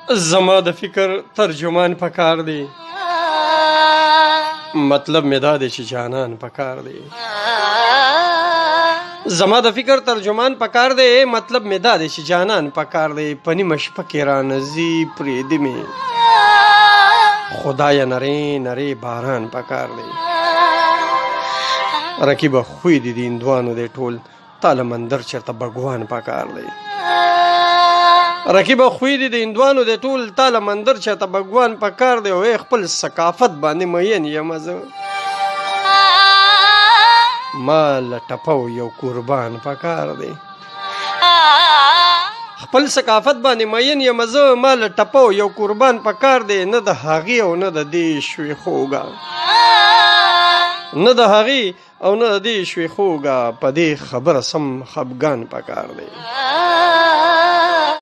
زما د فکر ترجمان پکار دی، مطلب مې دا دی چې جانان پکار دی. زما د فکر ترجمان پکار دی، مطلب مې دا دی چې جانان پکار دی. په نیمه شپه کې رانځي پرېږدي مې خدایه نری نری باران پکار دی. رقیبه خوی دي د هندوانو دی ټول، تاله مندر چېرته بګوان پکار دی. رقیبه خوی دي د هندوانو دی ټول، تاله مندر چېرته بګوان پکار دی. او خپل ثقافت باندې مین یم زه، ما له ټپو یو قربان پکار دی. خپل ثقافت باندې مین یم زه، ما له ټپو یو قربان پکار دی. نه د هغې او نه د دې شوې خوږه، نه د هغې او نه د دې شوې خوږه، په دې خبره سم خفګان پکار دی.